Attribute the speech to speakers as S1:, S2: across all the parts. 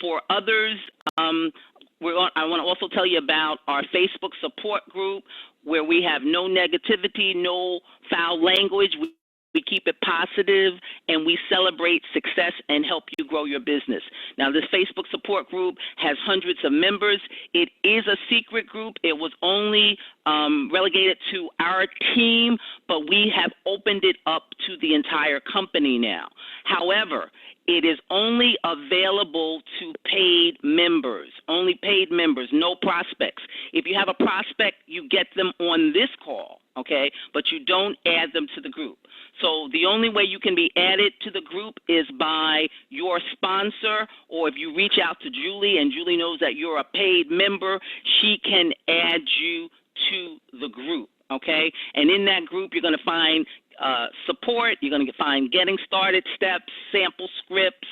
S1: For others, I want to also tell you about our Facebook support group where we have no negativity, no foul language. We keep it positive, and we celebrate success and help you grow your business. Now, this Facebook support group has hundreds of members. It is a secret group. It was only relegated to our team, but we have opened it up to the entire company now. However, it is only available to paid members, no prospects. If you have a prospect, you get them on this call, okay, but you don't add them to the group. So the only way you can be added to the group is by your sponsor, or if you reach out to Julie and Julie knows that you're a paid member, she can add you to the group, okay? And in that group, you're going to find support. You're going to find getting started steps, sample scripts,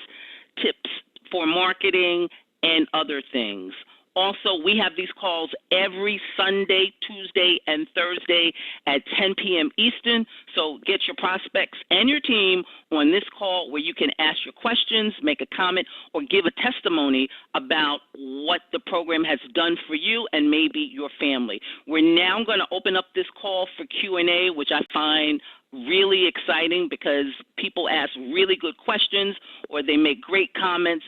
S1: tips for marketing, and other things. Also, we have these calls every Sunday, Tuesday, and Thursday at 10 p.m. Eastern. So get your prospects and your team on this call where you can ask your questions, make a comment, or give a testimony about what the program has done for you and maybe your family. We're now going to open up this call for Q&A, which I find really exciting because people ask really good questions, or they make great comments,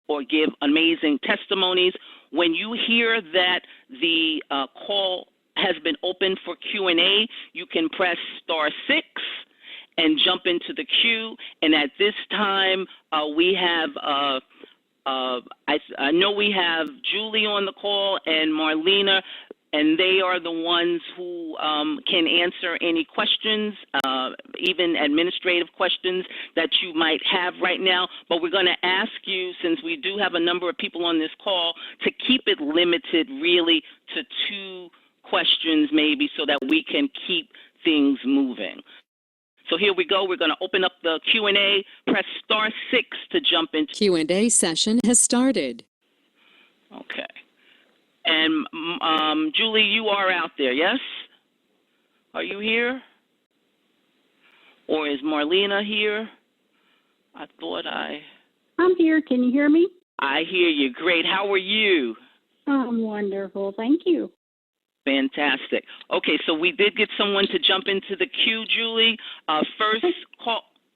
S1: or give amazing testimonies. When you hear that the call has been open for Q&A, you can press *6 and jump into the queue. And at this time, we have, I know we have Julie on the call and Marlena, and they are the ones who can answer any questions, even administrative questions that you might have right now. But we're going to ask you, since we do have a number of people on this call, to keep it limited really to 2 questions maybe so that we can keep things moving. So here we go. We're going to open up the Q&A. Press *6 to jump into
S2: Q&A session has started.
S1: Okay. And Julie, you are out there, yes? Are you here? Or is Marlena here?
S3: I'm here. Can you hear me?
S1: I hear you. Great. How are you?
S3: I'm wonderful. Thank you.
S1: Fantastic. Okay, so we did get someone to jump into the queue, Julie. First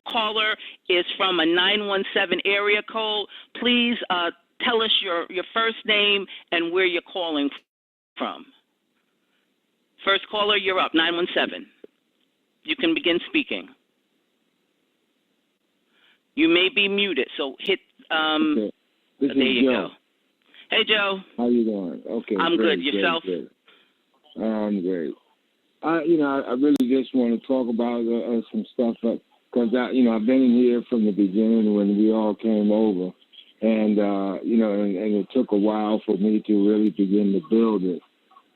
S1: caller is from a 917 area code. Please tell us your first name and where you're calling from. First caller, you're up, 917. You can begin speaking. You may be muted, so hit,
S4: okay. This
S1: there
S4: is
S1: you
S4: Joe.
S1: go. Hey, Joe.
S4: How you doing? Okay.
S1: I'm
S4: great,
S1: good. Yourself?
S4: Great. I'm great. I really just want to talk about some stuff because I've been in here from the beginning when we all came over. And, and it took a while for me to really begin to build it.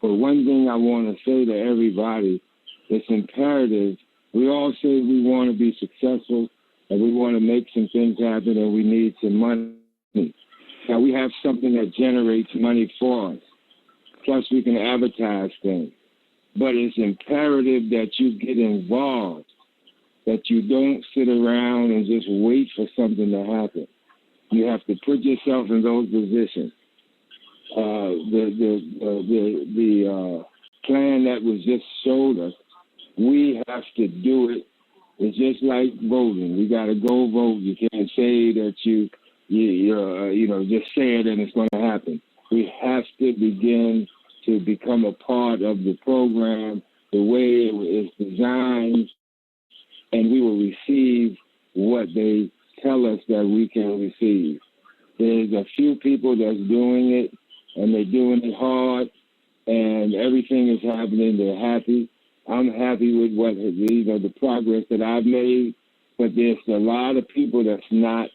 S4: But one thing I want to say to everybody, it's imperative. We all say we want to be successful and we want to make some things happen and we need some money. Now, we have something that generates money for us. Plus, we can advertise things. But it's imperative that you get involved, that you don't sit around and just wait for something to happen. You have to put yourself in those positions. The plan that was just showed us, we have to do it. It's just like voting. We got to go vote. You can't say that you just say it and it's going to happen. We have to begin to become a part of the program the way it is designed, and we will receive what they tell us that we can receive. There's a few people that's doing it, and they're doing it hard, and everything is happening. They're happy. I'm happy with the progress that I've made, but there's a lot of people that's not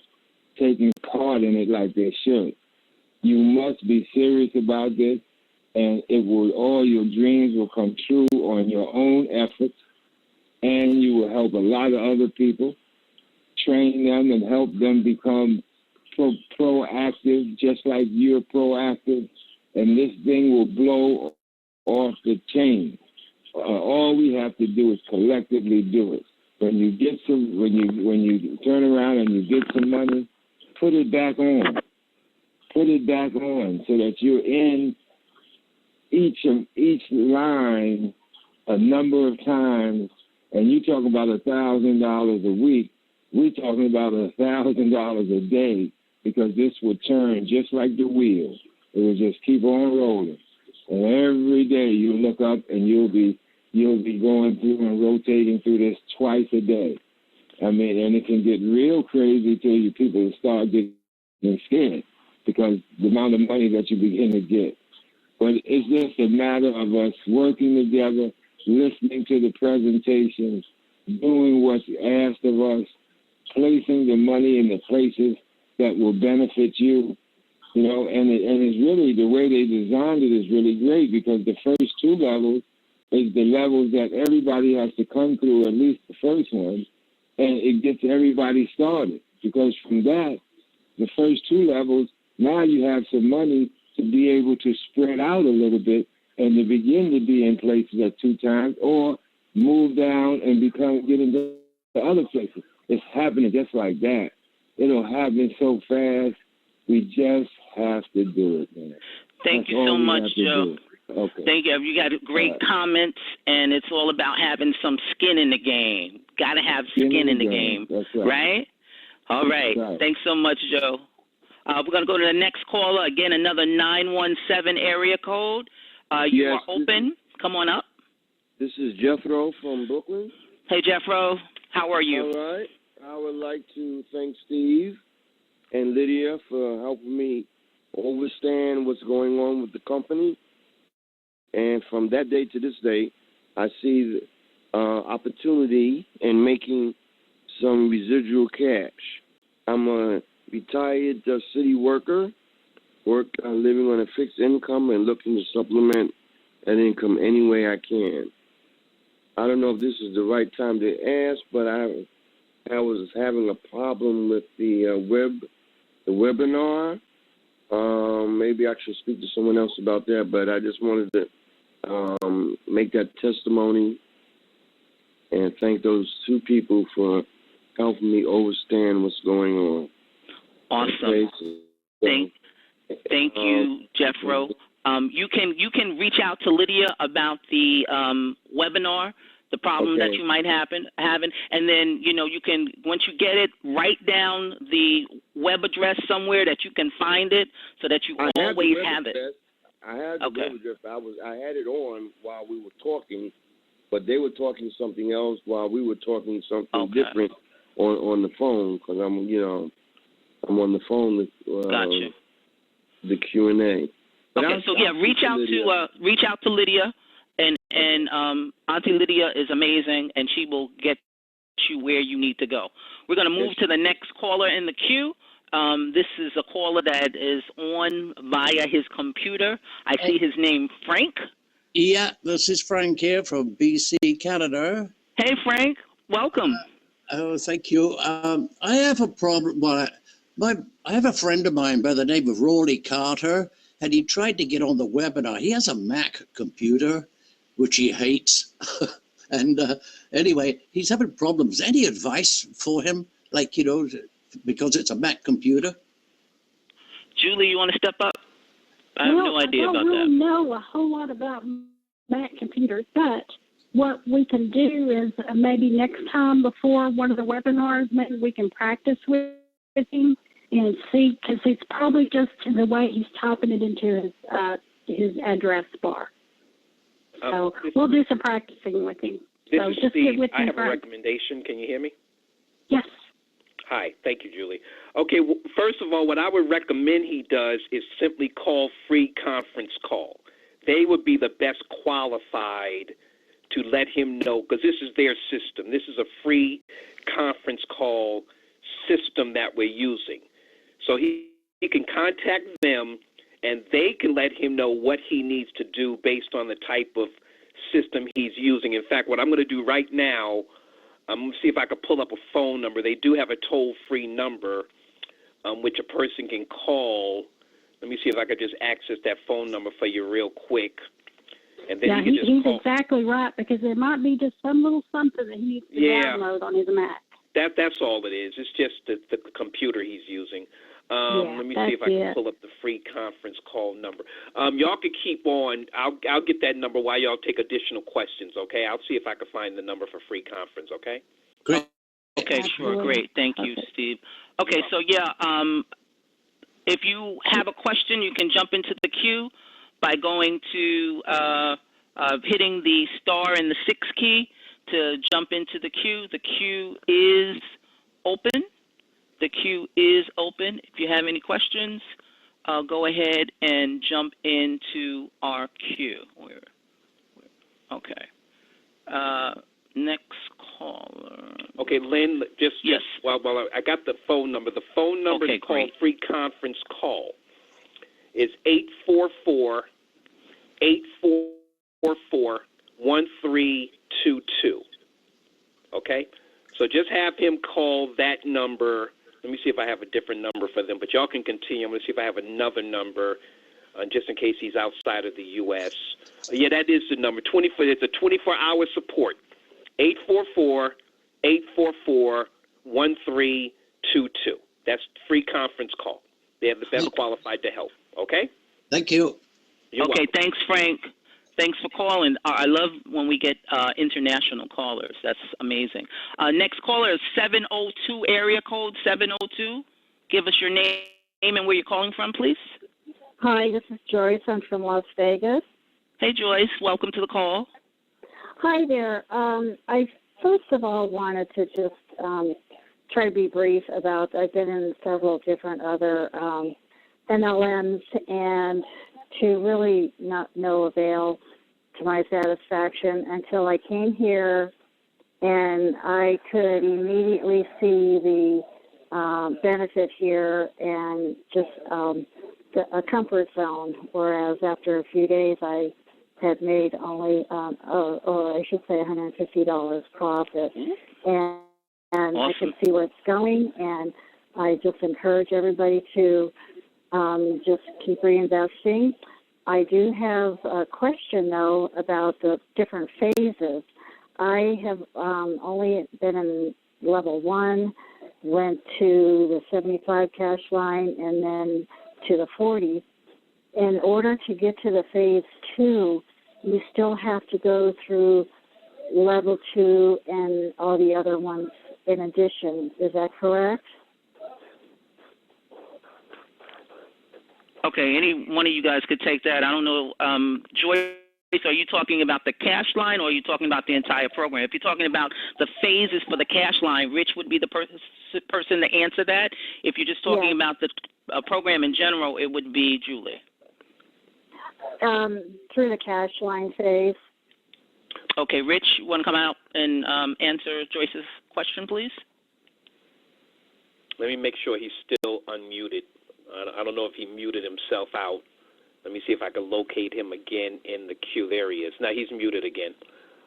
S4: taking part in it like they should. You must be serious about this, and all your dreams will come true on your own efforts, and you will help a lot of other people, train them and help them become proactive, just like you're proactive, and this thing will blow off the chain. All we have to do is collectively do it. When you turn around and you get some money, put it back on. put it back on so that you're in each line a number of times. And you talk about $1,000 a week. We're talking about $1,000 a day, because this would turn just like the wheel. It will just keep on rolling. And every day you look up and you'll be going through and rotating through this twice a day. I mean, and it can get real crazy till you people start getting scared because the amount of money that you begin to get. But it's just a matter of us working together, listening to the presentations, doing what's asked of us, placing the money in the places that will benefit you, you know, and it's really, the way they designed it is really great, because the first two levels is the levels that everybody has to come through, at least the first one, and it gets everybody started, because from that, the first two levels, now you have some money to be able to spread out a little bit and to begin to be in places at 2 times, or move down and get into other places. It's happening just like that. It'll happen so fast. We just have to do it, man.
S1: Thank you so much, Joe.
S4: Okay.
S1: Thank you. You got great comments, and it's all about having some skin in the game. Got to have skin in the game.
S4: That's right.
S1: Right? All right.
S4: That's right.
S1: Thanks so much, Joe. We're going to go to the next caller. Again, another 917 area code. You
S5: Yes,
S1: are open. Come on up.
S5: This is Jeffro from Brooklyn.
S1: Hey, Jeffro. How are you?
S5: All right. I would like to thank Steve and Lydia for helping me understand what's going on with the company. And from that day to this day, I see the opportunity in making some residual cash. I'm a retired city worker, living on a fixed income and looking to supplement that income any way I can. I don't know if this is the right time to ask, but I was having a problem with the webinar. Maybe I should speak to someone else about that, but I just wanted to make that testimony and thank those 2 people for helping me understand what's going on.
S1: Awesome.
S5: Okay, so,
S1: thank you, Jeffro. You can reach out to Lydia about the webinar, the problem that you might having, and then you can, once you get it, write down the web address somewhere that you can find it, so that you always have it.
S5: I had the web address. I had it on while we were talking, but they were talking something else while we were talking something different on the phone, because I'm on the phone with the Q&A.
S1: Okay, so reach out to Lydia, and Auntie Lydia is amazing, and she will get you where you need to go. We're going to move to the next caller in the queue. This is a caller that is on via his computer. I see his name, Frank.
S6: Yeah, this is Frank here from BC, Canada.
S1: Hey, Frank. Welcome.
S6: Thank you. I have a problem. Well, I have a friend of mine by the name of Rawley Carter, and he tried to get on the webinar. He has a Mac computer, which he hates. And anyway, he's having problems. Any advice for him? Because it's a Mac computer?
S1: Julie, you want to step up? I have no idea about that.
S3: I don't really know a whole lot about Mac computers, but what we can do is maybe next time before one of the webinars, maybe we can practice with him and see, because it's probably just the way he's typing it into his address bar. So we'll do some practicing with him.
S7: This
S3: so
S7: is
S3: just
S7: Steve.
S3: get with
S7: I
S3: him
S7: have a
S3: first.
S7: recommendation. Can you hear me?
S3: Yes.
S7: Hi. Thank you, Julie. Okay, well, first of all, what I would recommend he does is simply call free conference call. They would be the best qualified to let him know, because this is their system. This is a free conference call system that we're using. So he can contact them, and they can let him know what he needs to do based on the type of system he's using. In fact, what I'm going to do right now, I'm going to see if I can pull up a phone number. They do have a toll-free number which a person can call. Let me see if I could just access that phone number for you real quick. And then he's
S3: exactly right, because there might be just some little something that he needs to download on his Mac.
S7: That's all it is. It's just the computer he's using. Let me see if I can pull up the free conference call number. Y'all can keep on. I'll get that number while y'all take additional questions, okay? I'll see if I can find the number for free conference, okay?
S6: Great.
S1: Okay, sure, great. Thank you, Steve. Okay, so yeah, if you have a question, you can jump into the queue by going to hitting the star and the 6 key to jump into the queue. The queue is open. The queue is open. If you have any questions, go ahead and jump into our queue. Okay. Next caller.
S7: Okay, Lynn,
S1: yes.
S7: Well, I got the phone number. The phone number to call free conference call is 844-1322. Okay? So just have him call that number. Let me see if I have a different number for them, but y'all can continue. I'm going to see if I have another number just in case he's outside of the U.S. Yeah, that is the number. It's a 24-hour support. 844-1322. That's free conference call. They have the best qualified to help. Okay?
S6: Thank you.
S1: You're welcome. Thanks, Frank. Thanks for calling. I love when we get international callers. That's amazing. Next caller is 702, area code 702. Give us your name and where you're calling from, please.
S3: Hi, this is Joyce. I'm from Las Vegas.
S1: Hey, Joyce. Welcome to the call.
S3: Hi there. I first of all wanted to just try to be brief about, I've been in several different other NLMs, and to really no avail to my satisfaction until I came here and I could immediately see the benefit here and just a comfort zone, whereas after a few days I had made only, or I should say $150 profit. And awesome. I can see where it's going, and I just encourage everybody to just keep reinvesting. I do have a question, though, about the different phases. I have only been in level 1, went to the 75 cash line, and then to the 40. In order to get to the phase 2, you still have to go through level 2 and all the other ones in addition. Is that correct?
S1: Okay, any one of you guys could take that. I don't know. Joyce, are you talking about the cash line or are you talking about the entire program? If you're talking about the phases for the cash line, Rich would be the person to answer that. If you're just talking about the program in general, it would be Julie.
S3: Through the cash line phase.
S1: Okay, Rich, you want to come out and answer Joyce's question, please?
S7: Let me make sure he's still unmuted. I don't know if he muted himself out. Let me see if I can locate him again in the queue. There he is. Now he's muted again.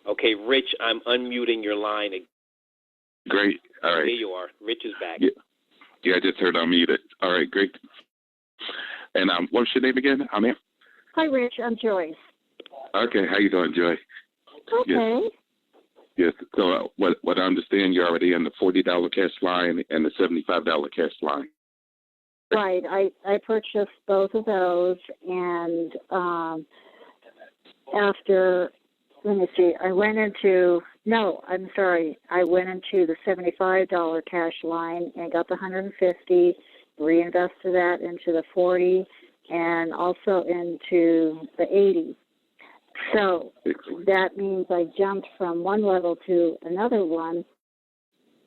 S7: Okay, Rich, I'm unmuting your line again.
S8: Great. All right.
S7: There you are. Rich is back.
S8: Yeah, I just heard unmuted. All right, great. And what's your name again? Amir?
S3: Hi, Rich. I'm Joyce.
S8: Okay, how you doing, Joy?
S3: Okay.
S8: Yes. So what I understand, you're already in the $40 cash line and the $75 cash line.
S3: Right. I purchased both of those, and after, let me see, I went into the $75 cash line and got the $150, reinvested that into the 40, and also into the 80. So that means I jumped from one level to another one,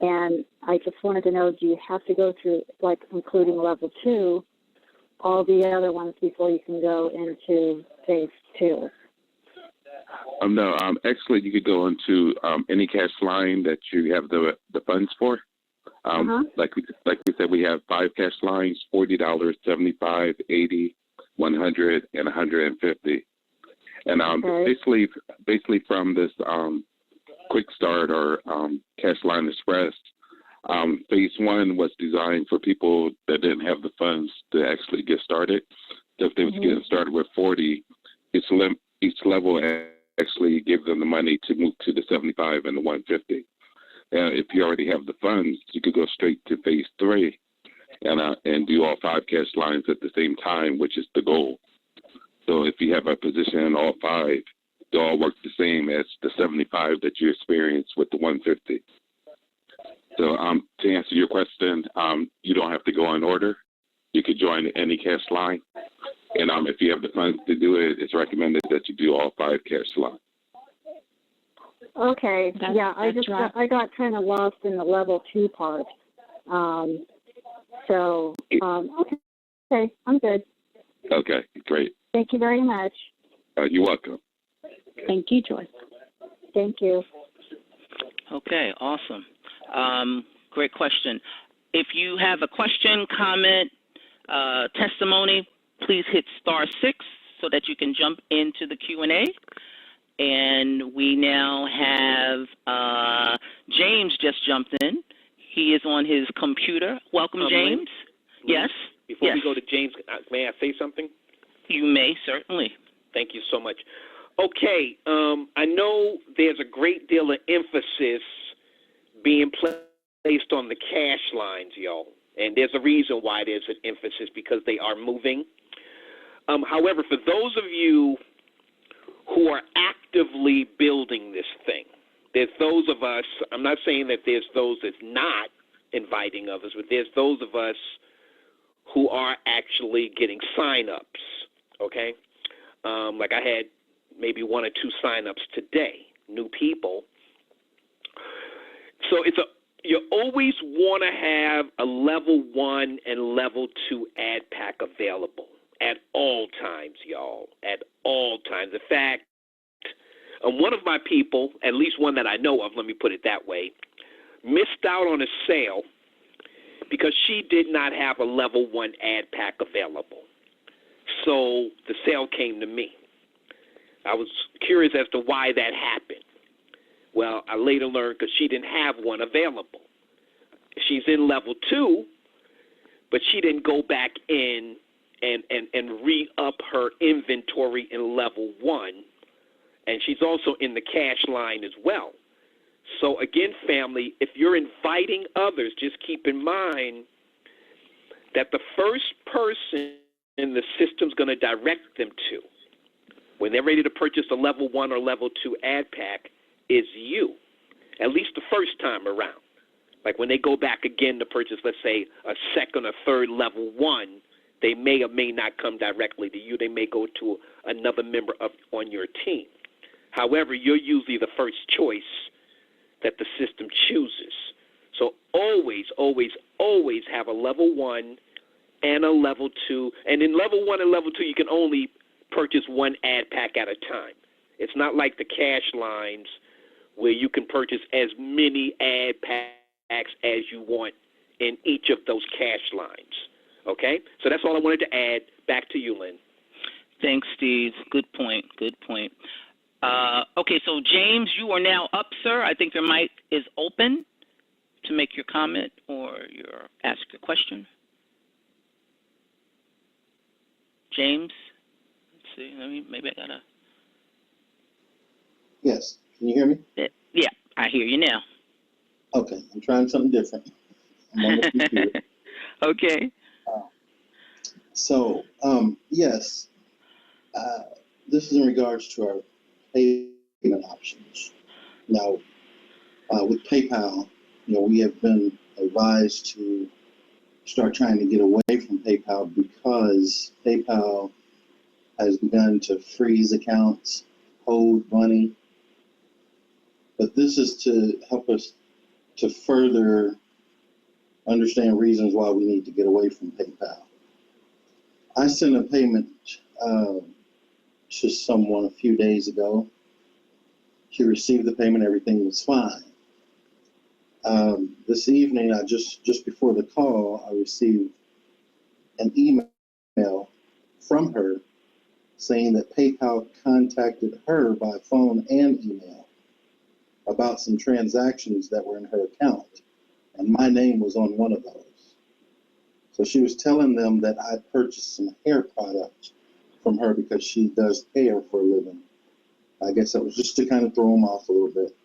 S3: and I just wanted to know, do you have to go through, like, including level 2, all the other ones before you can go into phase 2?
S8: No, actually, you could go into any cash line that you have the funds for. Like we said, we have 5 cash lines: $40, $75, $80, $100, and $150. And basically from this quick start or cash line express, phase 1 was designed for people that didn't have the funds to actually get started. So if they was getting started with 40, each level actually gives them the money to move to the 75 and the 150. If you already have the funds, you could go straight to phase 3. and do all 5 cash lines at the same time, which is the goal. So if you have a position in all 5, they all work the same as the 75 that you experience with the 150. So to answer your question, you don't have to go in order. You could join any cash line. And if you have the funds to do it, it's recommended that you do all 5 cash lines.
S3: Okay. I got kind of lost in the level 2 part. Okay, I'm good.
S8: Okay, great.
S3: Thank you very much.
S8: You're welcome.
S3: Thank you, Joyce. Thank you.
S1: Okay, awesome. Great question. If you have a question, comment, testimony, please hit *6 so that you can jump into the Q&A. And we now have James just jumped in. He is on his computer. Welcome, James. Yes?
S7: Before we go to James, may I say something?
S1: You may, certainly.
S7: Thank you so much. Okay, I know there's a great deal of emphasis being placed on the cash lines, y'all. And there's a reason why there's an emphasis, because they are moving. However, for those of you who are actively building this thing, there's those of us, I'm not saying that there's those that's not inviting others, but there's those of us who are actually getting sign-ups, okay? Like I had maybe 1 or 2 sign-ups today, new people. So you always want to have a level 1 and level 2 ad pack available at all times, y'all, at all times. In fact, one of my people, at least one that I know of, let me put it that way, missed out on a sale because she did not have a level 1 ad pack available. So the sale came to me. I was curious as to why that happened. Well, I later learned because she didn't have one available. She's in level 2, but she didn't go back in and re-up her inventory in level 1. And she's also in the cash line as well. So again, family, if you're inviting others, just keep in mind that the first person in the system's going to direct them to, when they're ready to purchase a level 1 or level 2 ad pack, is you, at least the first time around. Like when they go back again to purchase, let's say, a second or third level 1, they may or may not come directly to you. They may go to another member on your team. However, you're usually the first choice that the system chooses. So always, always, always have a level 1 and a level 2. And in level 1 and level 2, you can only purchase 1 ad pack at a time. It's not like the cash lines where you can purchase as many ad packs as you want in each of those cash lines. Okay? So that's all I wanted to add. Back to you, Lynn.
S1: Thanks, Steve. Good point. Good point. Okay, so James, you are now up, sir. I think your mic is open to make your comment or ask your question. James, let's see. Maybe I gotta.
S9: Yes. Can you hear me?
S1: Yeah, I hear you now.
S9: Okay, I'm trying something different. I'm on the computer.
S1: Okay.
S9: Yes, this is in regards to our payment options. Now, with PayPal, we have been advised to start trying to get away from PayPal because PayPal has begun to freeze accounts, hold money. But this is to help us to further understand reasons why we need to get away from PayPal. I sent a payment to someone a few days ago. She received the payment, everything was fine. This evening, just before the call, I received an email from her saying that PayPal contacted her by phone and email about some transactions that were in her account, and my name was on one of those. So she was telling them that I purchased some hair products from her because she does hair for a living. I guess that was just to kind of throw them off a little bit.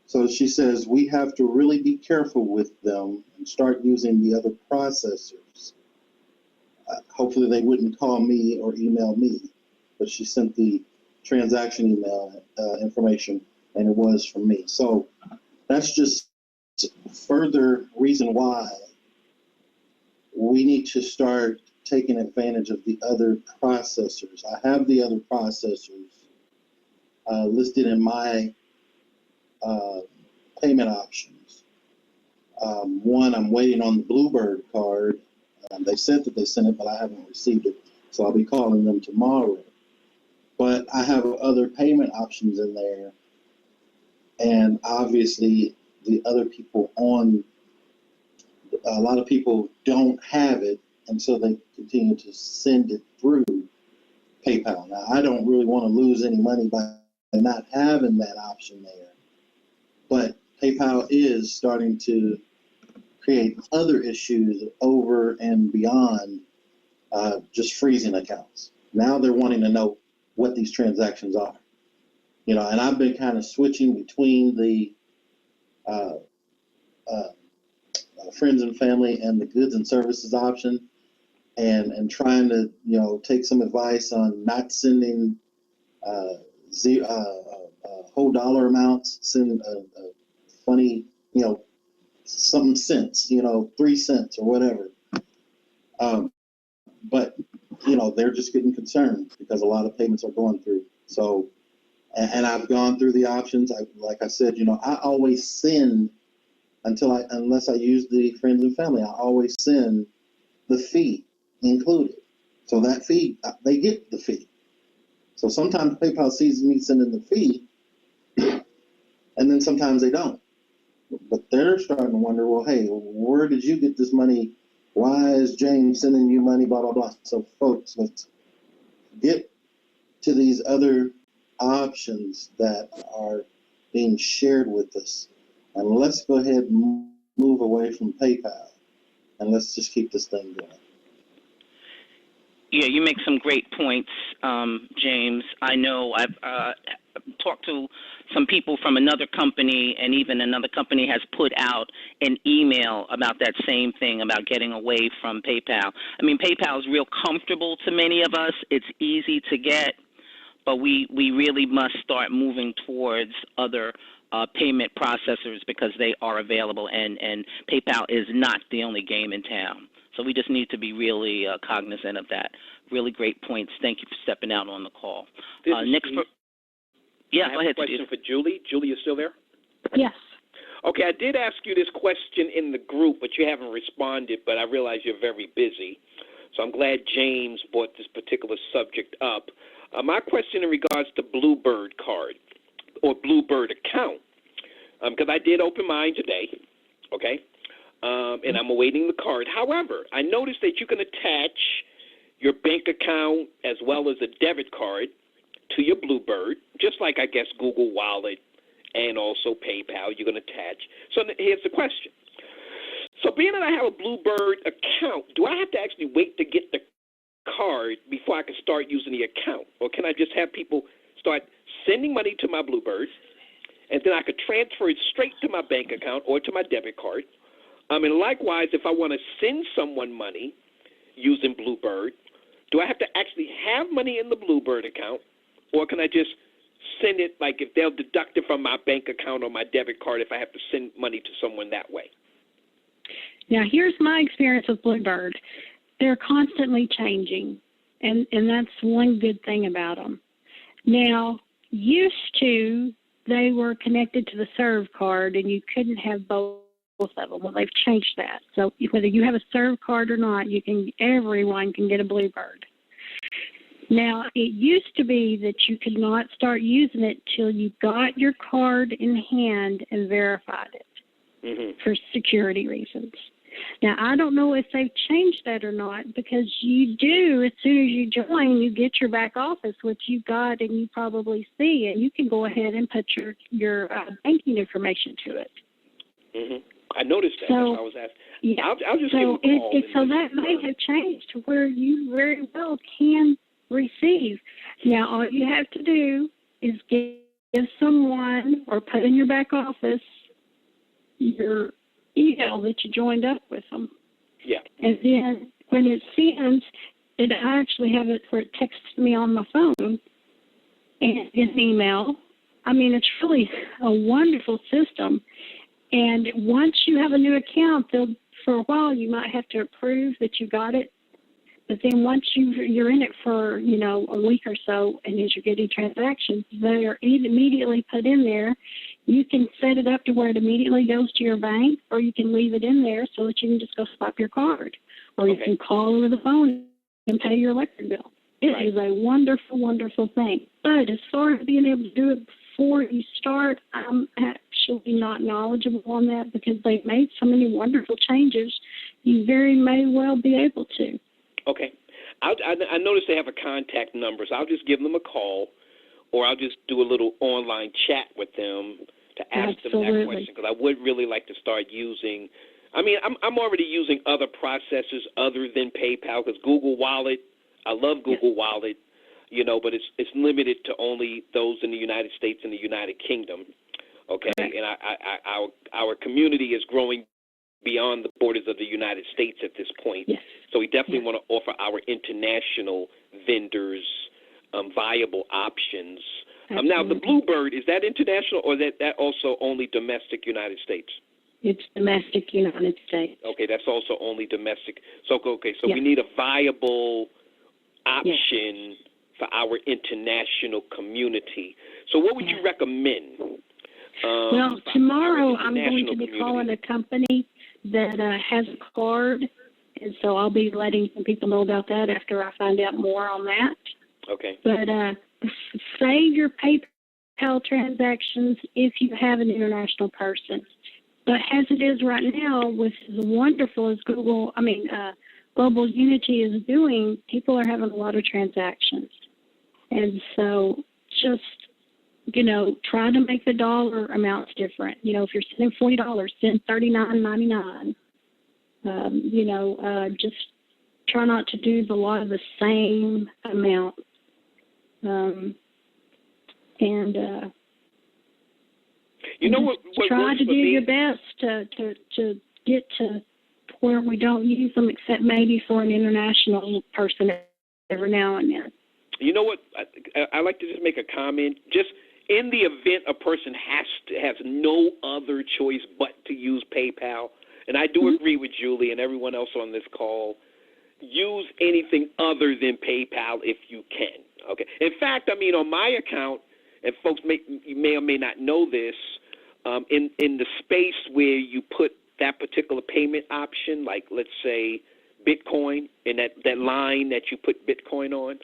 S9: So she says we have to really be careful with them and start using the other processors. Hopefully they wouldn't call me or email me, but she sent the transaction email information, and it was from me. So that's just further reason why we need to start taking advantage of the other processors. I have the other processors listed in my payment options. One, I'm waiting on the Bluebird card. They said that they sent it, but I haven't received it, so I'll be calling them tomorrow. But I have other payment options in there, and obviously the other people a lot of people don't have it, and so they continue to send it through PayPal. Now, I don't really want to lose any money by not having that option there, but PayPal is starting to create other issues over and beyond just freezing accounts. Now they're wanting to know what these transactions are. And I've been kind of switching between the friends and family and the goods and services option, and trying to take some advice on not sending whole dollar amounts, send funny some cents, 3 cents or whatever. But they're just getting concerned because a lot of payments are going through. So, and I've gone through the options. Like I said, I always send unless I use the friends and family, I always send the fee included. So that fee, they get the fee. So sometimes PayPal sees me sending the fee, and then sometimes they don't. But they're starting to wonder, well, hey, where did you get this money? Why is James sending you money, blah, blah, blah. So folks, let's get to these other options that are being shared with us. And let's go ahead and move away from PayPal. And let's just keep this thing going.
S1: Yeah, you make some great points, James. I know I've talked to some people from another company, and even another company has put out an email about that same thing, about getting away from PayPal. I mean, PayPal is real comfortable to many of us. It's easy to get, but we really must start moving towards other payment processors because they are available, and PayPal is not the only game in town. So we just need to be really cognizant of that. Really great points. Thank you for stepping out on the call. Next, yeah, go ahead.
S7: I have a question for Julie. Julie, you still there?
S3: Yes.
S7: Okay, I did ask you this question in the group, but you haven't responded, but I realize you're very busy. So I'm glad James brought this particular subject up. My question in regards to Bluebird card or Bluebird account, because I did open mine today, okay? And I'm awaiting the card. However, I noticed that you can attach your bank account as well as a debit card to your Bluebird, just like, I guess, Google Wallet and also PayPal you can attach. So here's the question. So being that I have a Bluebird account, do I have to actually wait to get the card before I can start using the account? Or can I just have people start sending money to my Bluebird, and then I could transfer it straight to my bank account or to my debit card? And likewise, if I want to send someone money using Bluebird, do I have to actually have money in the Bluebird account, or can I just send it, like if they'll deduct it from my bank account or my debit card if I have to send money to someone that way?
S3: Now, here's my experience with Bluebird. They're constantly changing, and that's one good thing about them. Now, used to, they were connected to the Serve card, and you couldn't have both of them. Well, they've changed that. So whether you have a Serve card or not, everyone can get a Bluebird. Now, it used to be that you could not start using it till you got your card in hand and verified it for security reasons. Now, I don't know if they've changed that or not, because you do, as soon as you join, you get your back office, which you got and you probably see, and you can go ahead and put your banking information to it.
S7: I noticed that.
S3: So,
S7: that's why I was asking.
S3: Yeah.
S7: I'll just give them a call.
S3: So that may have changed to where you very well can receive. Now, all you have to do is get give someone or put in your back office your email that you joined up with them.
S7: Yeah.
S3: And then when it sends, I actually have it where it texts me on my phone and an email. I mean, it's really a wonderful system. And once you have a new account, for a while you might have to approve that you got it. But then once you're in it for, a week or so, and as you're getting transactions, they are immediately put in there. You can set it up to where it immediately goes to your bank, or you can leave it in there so that you can just go swipe your card. Or you can call over the phone and pay your electric bill. It is a wonderful, wonderful thing. But as far as being able to do it before you start, I'm actually not knowledgeable on that because they've made so many wonderful changes. You very may well be able to.
S7: Okay. I noticed they have a contact number, so I'll just give them a call, or I'll just do a little online chat with them to ask them that question, because I would really like to start using. I mean, I'm already using other processors other than PayPal, because Google Wallet, I love Google Wallet, but it's limited to only those in the United States and the United Kingdom. Okay, and our community is growing beyond the borders of the United States at this point.
S3: Yes.
S7: So we definitely want to offer our international vendors viable options. Now, the Bluebird, is that international, or is that also only domestic United States?
S3: It's domestic United States.
S7: Okay, that's also only domestic. So we need a viable option for our international community. So what would you recommend?
S3: Well, tomorrow I'm going to be calling a company that has a card, and so I'll be letting some people know about that after I find out more on that.
S7: Okay.
S3: But save your PayPal transactions if you have an international person. But as it is right now, with as wonderful as Global Unity is doing, people are having a lot of transactions. And so just, try to make the dollar amounts different. If you're sending $40, send $39.99. Just try not to do a lot of the same amount. Try to do your best to get to where we don't use them, except maybe for an international person every now and then.
S7: You know what? I like to just make a comment. Just in the event a person has no other choice but to use PayPal, and I do agree with Julie and everyone else on this call, use anything other than PayPal if you can. Okay. In fact, on my account, and folks you may or may not know this, in the space where you put that particular payment option, like let's say Bitcoin, in that line that you put Bitcoin on,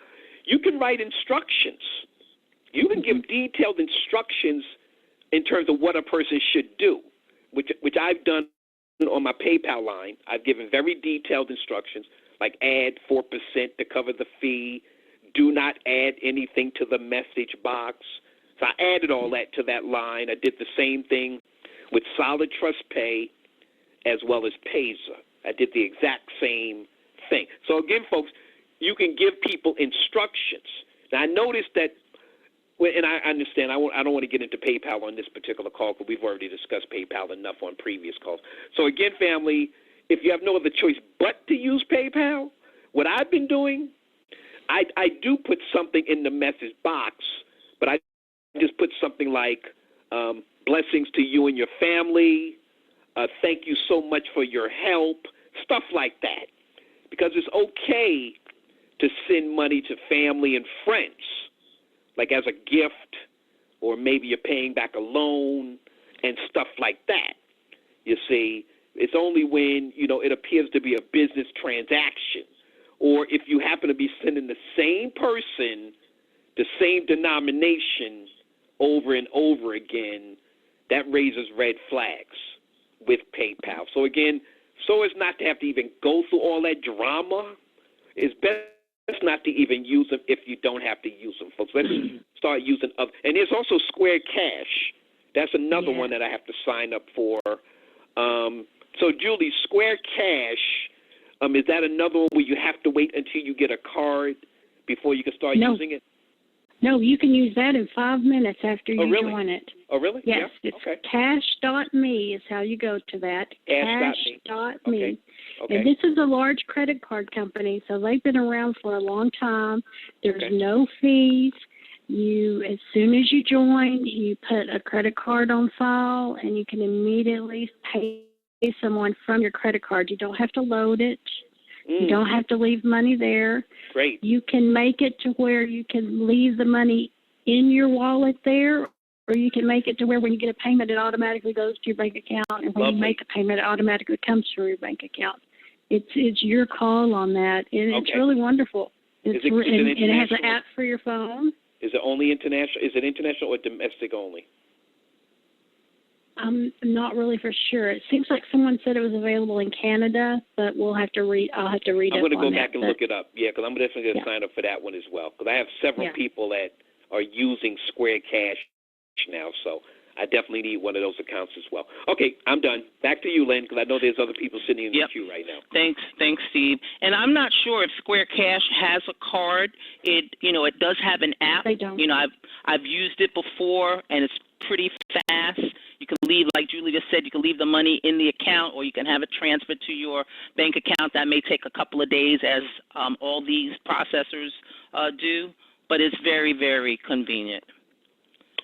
S7: you can write instructions. You can give detailed instructions in terms of what a person should do, which I've done on my PayPal line. I've given very detailed instructions, like add 4% to cover the fee, do not add anything to the message box. So I added all that to that line. I did the same thing with Solid Trust Pay as well as Payza. I did the exact same thing. So again, folks, you can give people instructions. Now, I noticed that, and I understand, I don't want to get into PayPal on this particular call because we've already discussed PayPal enough on previous calls. So again, family, if you have no other choice but to use PayPal, what I've been doing, I do put something in the message box, but I just put something like blessings to you and your family, thank you so much for your help, stuff like that. Because it's okay to send money to family and friends, like as a gift, or maybe you're paying back a loan and stuff like that. You see, it's only when, it appears to be a business transaction, or if you happen to be sending the same person the same denomination over and over again, that raises red flags with PayPal. So again, so as not to have to even go through all that drama, it's best not to even use them if you don't have to use them, folks. Let's start using other. And there's also Square Cash. That's another one that I have to sign up for. So, Julie, Square Cash, is that another one where you have to wait until you get a card before you can start using it?
S3: No, you can use that in 5 minutes after you
S7: really?
S3: join it.
S7: Oh, really?
S3: Yes,
S7: Yeah?
S3: it's
S7: Okay.
S3: cash.me is how you go to that. Cash.me.
S7: Okay. Okay.
S3: And this is a large credit card company, so they've been around for a long time. There's no fees. As soon as you join, you put a credit card on file, and you can immediately pay someone from your credit card. You don't have to load it. You don't have to leave money there.
S7: Great.
S3: You can make it to where you can leave the money in your wallet there, or you can make it to where when you get a payment, it automatically goes to your bank account, and when you make a payment, it automatically comes through your bank account. It's your call on that, and it's really wonderful. It has an app for your phone.
S7: Is it only international? Is it international or domestic only?
S3: I'm not really for sure. It seems like someone said it was available in Canada, but I'll have to read
S7: I'm
S3: up
S7: going to go
S3: on
S7: back
S3: that,
S7: and look it up. Yeah, because I'm definitely going to sign up for that one as well. Because I have several people that are using Square Cash now, so I definitely need one of those accounts as well. Okay, I'm done. Back to you, Lynn, because I know there's other people sitting in the queue right now.
S1: Thanks, Steve. And I'm not sure if Square Cash has a card. It does have an app.
S3: They don't.
S1: I've used it before, and it's pretty fast. You can leave, like Julie just said, you can leave the money in the account, or you can have it transferred to your bank account. That may take a couple of days, as all these processors do, but it's very, very convenient.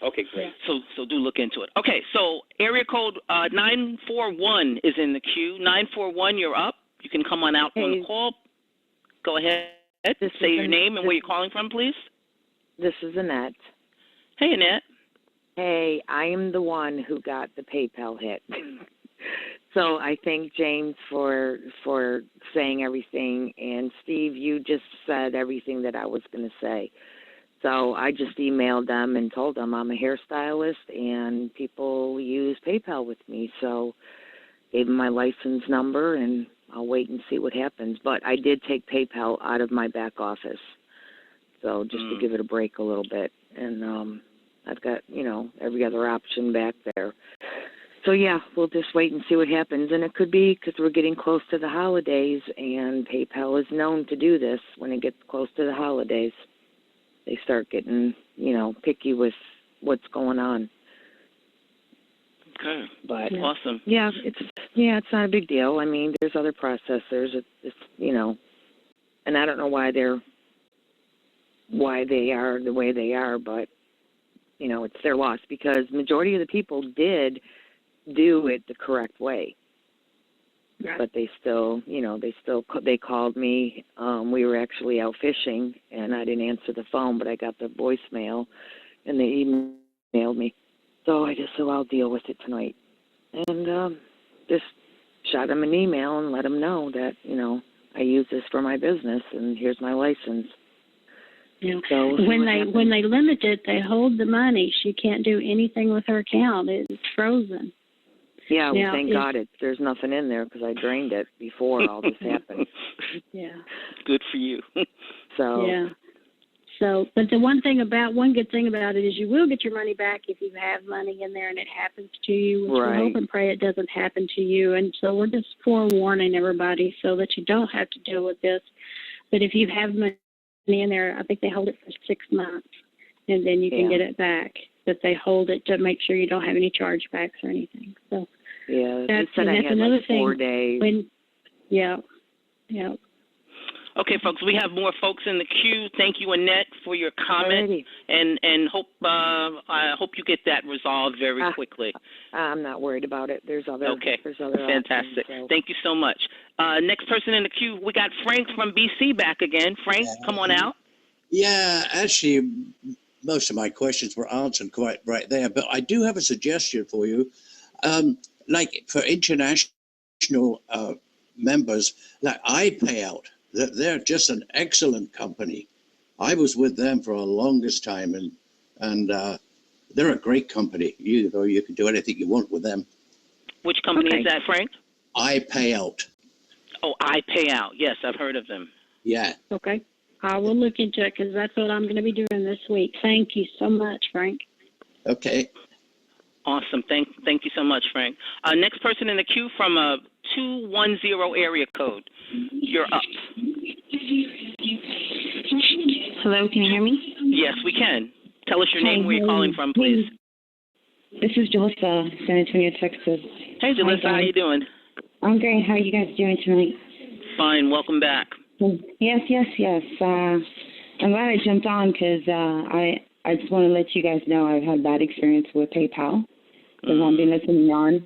S7: Okay, great.
S1: So do look into it. Okay, so area code 941 is in the queue. 941, you're up. You can come on out on the call. Go ahead. Say your name and where you're calling from, please.
S10: This is Annette.
S1: Hey, Annette.
S10: Hey, I am the one who got the PayPal hit. So I thank James for saying everything, and Steve, you just said everything that I was going to say. So I just emailed them and told them I'm a hairstylist and people use PayPal with me. So gave them my license number, and I'll wait and see what happens. But I did take PayPal out of my back office, so just to give it a break a little bit. And I've got, every other option back there. So, yeah, we'll just wait and see what happens. And it could be because we're getting close to the holidays, and PayPal is known to do this when it gets close to the holidays. They start getting, picky with what's going on.
S1: Okay.
S10: But
S1: awesome.
S10: Yeah, it's not a big deal. I mean, there's other processors. It's and I don't know why they are the way they are, but it's their loss because majority of the people did do it the correct way. Right. But they still, they called me. We were actually out fishing, and I didn't answer the phone, but I got the voicemail, and they emailed me. So I just said, I'll deal with it tonight. And just shot them an email and let them know that, I use this for my business, and here's my license.
S3: Yeah.
S10: So
S3: when they limit it, they hold the money. She can't do anything with her account. It's frozen.
S10: Yeah, well, thank God there's nothing in there because I drained it before all this happened.
S3: Yeah.
S1: Good for you.
S10: So.
S3: Yeah. So, but one good thing about it is you will get your money back if you have money in there and it happens to you. Which we hope and pray it doesn't happen to you. And so we're just forewarning everybody so that you don't have to deal with this. But if you have money in there, I think they hold it for 6 months, and then you can get it back. But they hold it to make sure you don't have any chargebacks or anything. So
S10: they said I had
S3: another
S10: like 4 days.
S3: Yeah.
S1: Okay, folks, we have more folks in the queue. Thank you, Annette, for your comment, and I hope you get that resolved very quickly.
S10: I'm not worried about it. There's other
S1: fantastic.
S10: Options, so.
S1: Thank you so much. Next person in the queue, we got Frank from BC back again. Frank, come on out.
S6: Yeah, actually, most of my questions were answered quite right there, but I do have a suggestion for you. Like for international members, like iPayout. They're just an excellent company. I was with them for the longest time, and they're a great company. You can do anything you want with them.
S1: Which company is that, Frank?
S6: iPayout.
S1: Oh, iPayout. Yes, I've heard of them.
S6: Yeah.
S3: Okay. I will look into it because that's what I'm going to be doing this week. Thank you so much, Frank.
S6: Okay.
S1: Awesome. Thank you so much, Frank. Next person in the queue from a 210 area code. You're up.
S11: Hello, can you hear me?
S1: Yes, we can. Tell us your name, where you're calling from, please.
S11: This is Jalissa, San Antonio, Texas.
S1: Hey, Jalissa, how you doing?
S11: I'm great. How are you guys doing tonight?
S1: Fine. Welcome back.
S11: Yes. I'm glad I jumped on because I just want to let you guys know I've had bad experience with PayPal. Because I've been listening on.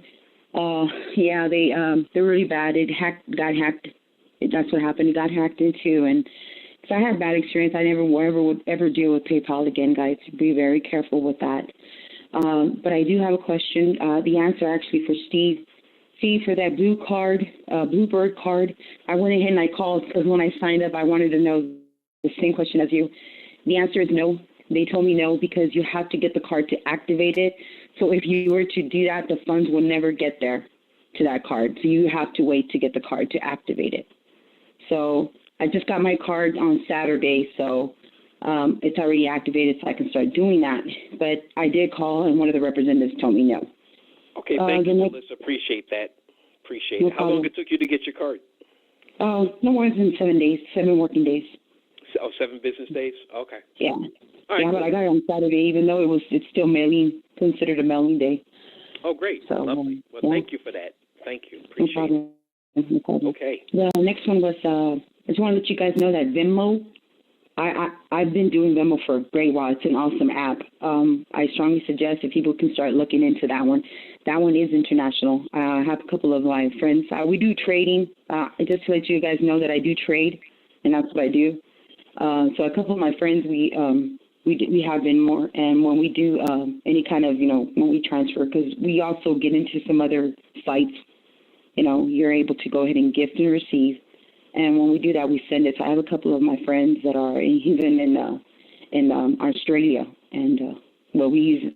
S11: They're really bad. It got hacked. That's what happened. It got hacked into, and so I had bad experience. I never would ever deal with PayPal again, guys. Be very careful with that. But I do have a question. The answer actually for Steve. Steve, for that Bluebird card, I went ahead and I called because when I signed up, I wanted to know the same question as you. The answer is no. They told me no because you have to get the card to activate it. So if you were to do that, the funds will never get there to that card. So you have to wait to get the card to activate it. So I just got my card on Saturday, so it's already activated, so I can start doing that. But I did call, and one of the representatives told me no.
S7: Okay, thank you, Melissa. Appreciate that.
S11: No
S7: How long it took you to get your card?
S11: No more than 7 days, 7 working days.
S7: 7 business days? Okay.
S11: Yeah.
S7: All right,
S11: but I got it on Saturday, even though it's still considered a mailing day.
S7: Oh, great.
S11: So,
S7: lovely. Well, thank you for that. Thank you.
S11: No problem. No problem.
S7: Okay.
S11: The next one was, I just want to let you guys know that Venmo, I've been doing Venmo for a great while. It's an awesome app. I strongly suggest if people can start looking into that one. That one is international. I have a couple of my friends. We do trading. Just to let you guys know that I do trade, and that's what I do. So a couple of my friends, we have Venmo, and when we do any kind of, when we transfer, because we also get into some other sites, you're able to go ahead and gift and receive. And when we do that, we send it. So I have a couple of my friends that are even in Australia, and we use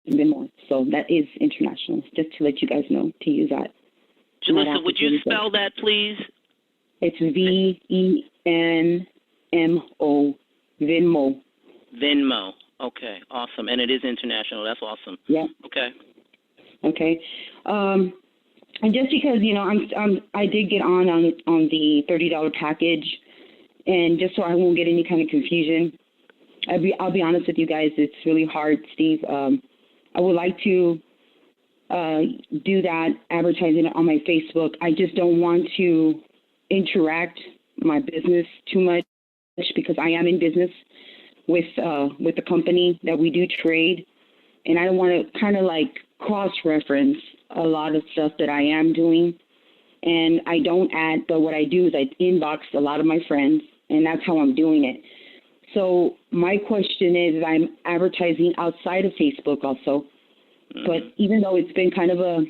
S11: Venmo. So that is international. Just to let you guys know to use that.
S1: Jalissa, would you spell that, please?
S11: It's VENMO, Venmo.
S1: Venmo. Okay, awesome. And it is international. That's awesome.
S11: Yeah. Okay. And just because I did get on the $30 package, and just so I won't get any kind of confusion, I'll be honest with you guys. It's really hard, Steve. I would like to do that advertising on my Facebook. I just don't want to interact my business too much because I am in business with the company that we do trade, and I don't want to kind of like cross-reference a lot of stuff that I am doing, and I don't add, but what I do is I inbox a lot of my friends, and that's how I'm doing it. So my question is, I'm advertising outside of Facebook also, but even though it's been kind of a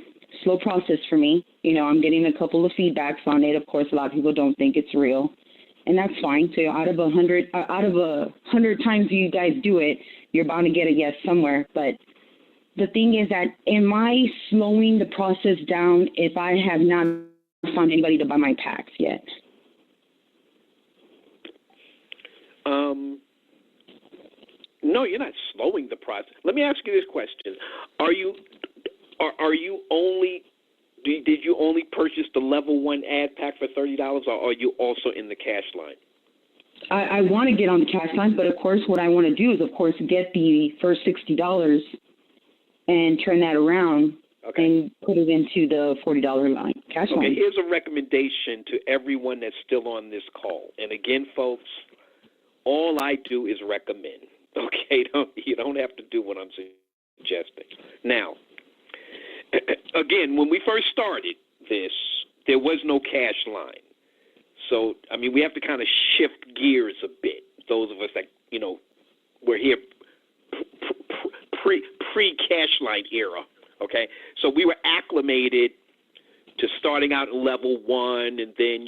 S11: slow process for me, I'm getting a couple of feedbacks on it. Of course, a lot of people don't think it's real, and that's fine. So out of 100 times you guys do it, you're bound to get a yes somewhere. But the thing is that, am I slowing the process down if I have not found anybody to buy my packs yet?
S7: No, you're not slowing the process. Let me ask you this question: Are you only? Did you only purchase the level 1 ad pack for $30, or are you also in the cash line?
S11: I want to get on the cash line, but of course, what I want to do is, of course, get the first $60 and turn that around and put it into the $40 line, cash line.
S7: Okay, here's a recommendation to everyone that's still on this call. And again, folks, all I do is recommend. Okay, you don't have to do what I'm suggesting. Now, again, when we first started this, there was no cash line. So, we have to kind of shift gears a bit. Those of us that, we're here pre-cash line era, okay? So we were acclimated to starting out at level 1 and then,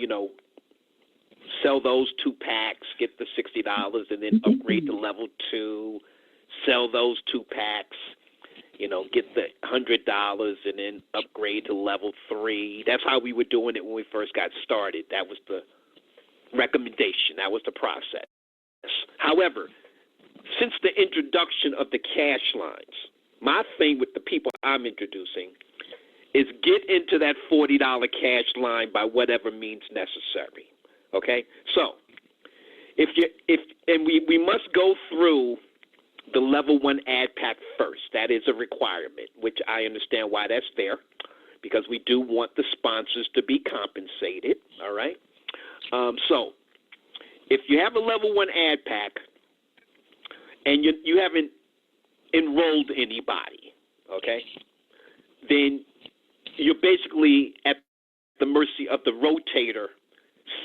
S7: sell those 2 packs, get the $60, and then upgrade to level 2, sell those 2 packs, get the $100 and then upgrade to level 3. That's how we were doing it when we first got started. That was the recommendation. That was the process. However, since the introduction of the cash lines, my thing with the people I'm introducing is get into that $40 cash line by whatever means necessary. Okay? So, we must go through the level 1 ad pack first. That is a requirement, which I understand why that's there, because we do want the sponsors to be compensated. All right. So if you have a level 1 ad pack and you haven't enrolled anybody, okay, then you're basically at the mercy of the rotator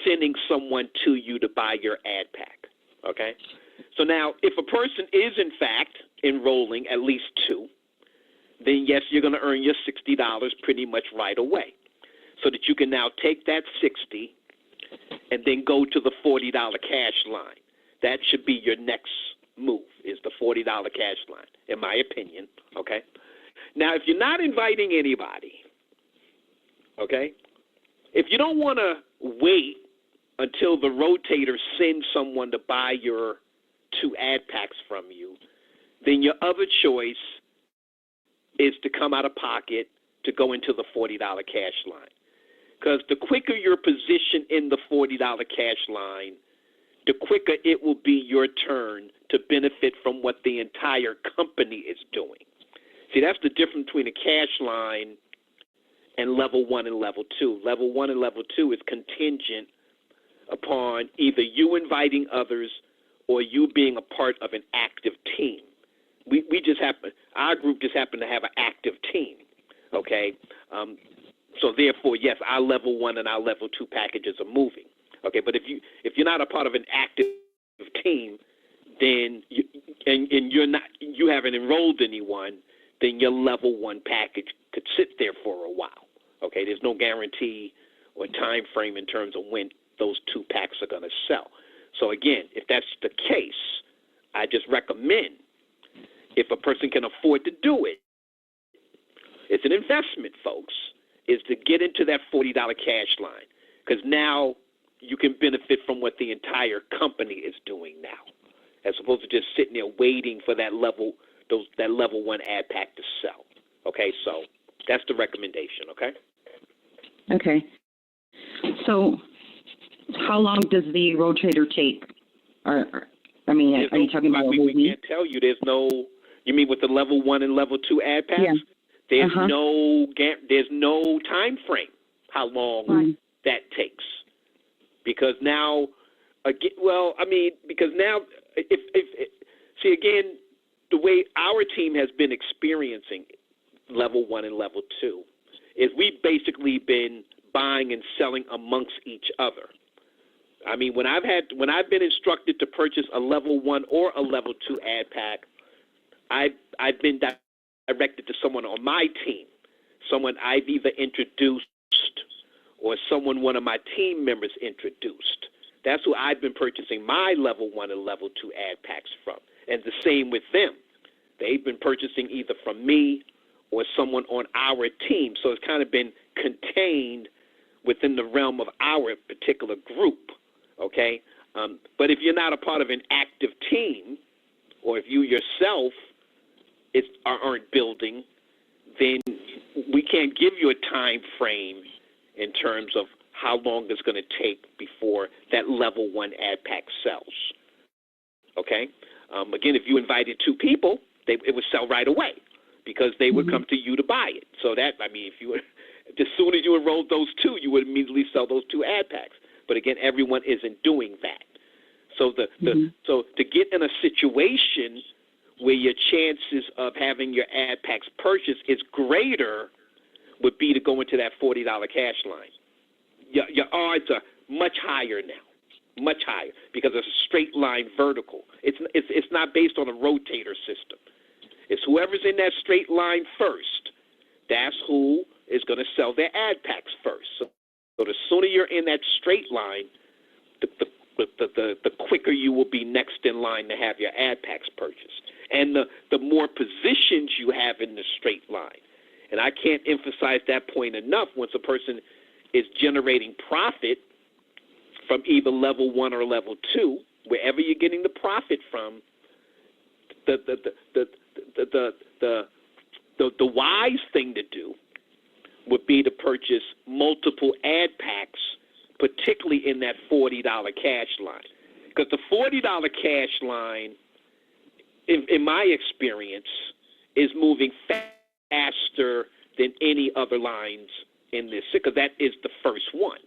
S7: sending someone to you to buy your ad pack, okay? So now, if a person is, in fact, enrolling at least 2, then yes, you're going to earn your $60 pretty much right away, so that you can now take that $60 and then go to the $40 cash line. That should be your next move, is the $40 cash line, in my opinion, okay? Now, if you're not inviting anybody, okay, if you don't want to wait until the rotator sends someone to buy your 2 ad packs from you, then your other choice is to come out of pocket to go into the $40 cash line. Because the quicker you're positioned in the $40 cash line, the quicker it will be your turn to benefit from what the entire company is doing. See, that's the difference between a cash line and level 1 and level 2. Level 1 and level 2 is contingent upon either you inviting others or you being a part of an active team. Our group just happened to have an active team, okay? So therefore, yes, our level 1 and our level 2 packages are moving, okay? But if you're not a part of an active team, then you haven't enrolled anyone, then your level 1 package could sit there for a while, okay? There's no guarantee or time frame in terms of when those 2 packs are going to sell. So again, if that's the case, I just recommend, if a person can afford to do it, it's an investment, folks, is to get into that $40 cash line, because now you can benefit from what the entire company is doing now, as opposed to just sitting there waiting for that level 1 ad pack to sell. Okay, so that's the recommendation. Okay.
S11: Okay. So, how long does the rotator take? Are you talking about a whole week?
S7: We can't tell you. There's no. You mean with the level 1 and level 2 ad packs?
S11: Yeah.
S7: There's no time frame how long that takes, because now, because now see again, the way our team has been experiencing level 1 and level 2 is we've basically been buying and selling amongst each other. I mean, when I've been instructed to purchase a level 1 or a level 2 ad pack, I've been directed to someone on my team, someone I've either introduced or someone one of my team members introduced. That's who I've been purchasing my level 1 and level 2 ad packs from. And the same with them. They've been purchasing either from me or someone on our team. So it's kind of been contained within the realm of our particular group, okay? But if you're not a part of an active team, or if you yourself aren't building, then we can't give you a time frame in terms of how long it's going to take before that level 1 ad pack sells, okay? Again, if you invited 2 people, it would sell right away because they would come to you to buy it. So that, if you were, as soon as you enrolled those 2, you would immediately sell those 2 ad packs. But again, everyone isn't doing that. So so to get in a situation where your chances of having your ad packs purchased is greater would be to go into that $40 cash line. Your odds are much higher now, much higher, because it's a straight line vertical. It's not based on a rotator system. It's whoever's in that straight line first. That's who is going to sell their ad packs first. So the sooner you're in that straight line, the quicker you will be next in line to have your ad packs purchased. And the more positions you have in the straight line. And I can't emphasize that point enough. Once a person is generating profit from either level 1 or level 2, wherever you're getting the profit from, the wise thing to do would be to purchase multiple ad packs, particularly in that $40 cash line. Because the $40 cash line, in my experience, is moving faster than any other lines in this, because that is the first one.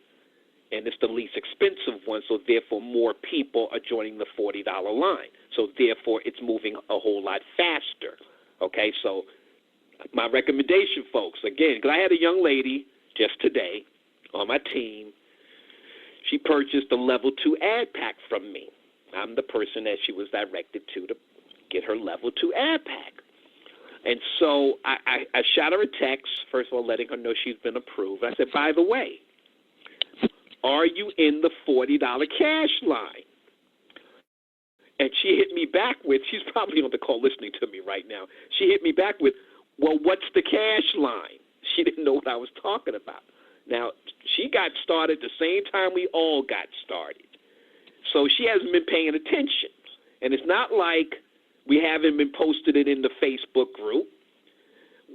S7: And it's the least expensive one, so therefore more people are joining the $40 line. So therefore it's moving a whole lot faster. Okay, so my recommendation, folks, again, because I had a young lady just today on my team. She purchased a level 2 ad pack from me. I'm the person that she was directed to get her level 2 ad pack. And so I shot her a text, first of all, letting her know she's been approved. I said, by the way, are you in the $40 cash line? And she hit me back with, she's probably on the call listening to me right now. She hit me back with, well, what's the cash line? She didn't know what I was talking about. Now, she got started the same time we all got started. So she hasn't been paying attention. And it's not like we haven't been posted it in the Facebook group.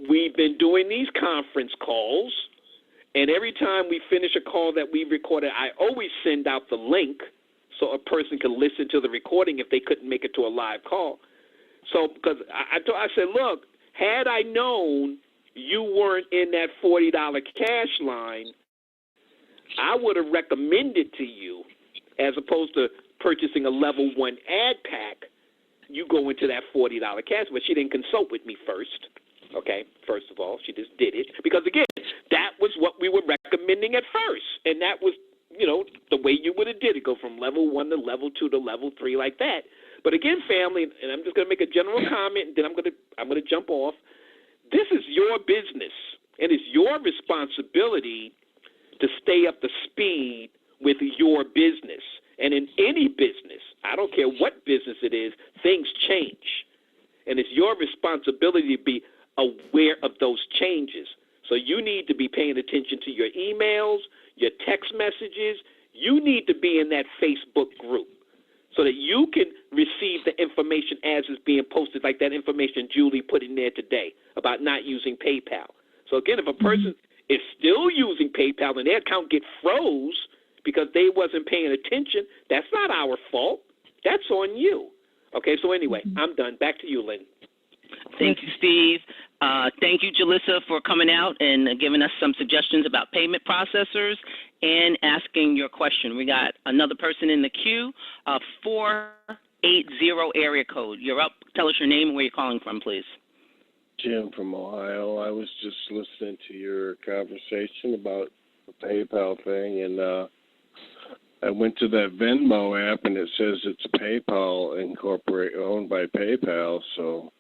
S7: We've been doing these conference calls. And every time we finish a call that we recorded, I always send out the link so a person can listen to the recording if they couldn't make it to a live call. So, because I said, look, had I known you weren't in that $40 cash line, I would have recommended to you, as opposed to purchasing a level 1 ad pack, you go into that $40 cash. But she didn't consult with me first. Okay, first of all, she just did it. Because, again, that was what we were recommending at first. And that was, the way you would have did it, go from level 1 to level 2 to level 3 like that. But, again, family, and I'm just going to make a general comment, and then I'm going to jump off. This is your business, and it's your responsibility to stay up to speed with your business. And in any business, I don't care what business it is, things change. And it's your responsibility to be aware of those changes. So you need to be paying attention to your emails, your text messages. You need to be in that Facebook group so that you can receive the information as it's being posted, like that information Julie put in there today about not using PayPal. So again, if a person is still using PayPal and their account get froze because they wasn't paying attention, that's not our fault. That's on you. Okay, so anyway, I'm done. Back to you, Lynn.
S1: Thank you, Steve. Thank you, Jalissa, for coming out and giving us some suggestions about payment processors and asking your question. We got another person in the queue, 480 area code. You're up. Tell us your name and where you're calling from, please.
S5: Jim from Ohio. I was just listening to your conversation about the PayPal thing, and I went to that Venmo app, and it says it's PayPal Incorporated, owned by PayPal, so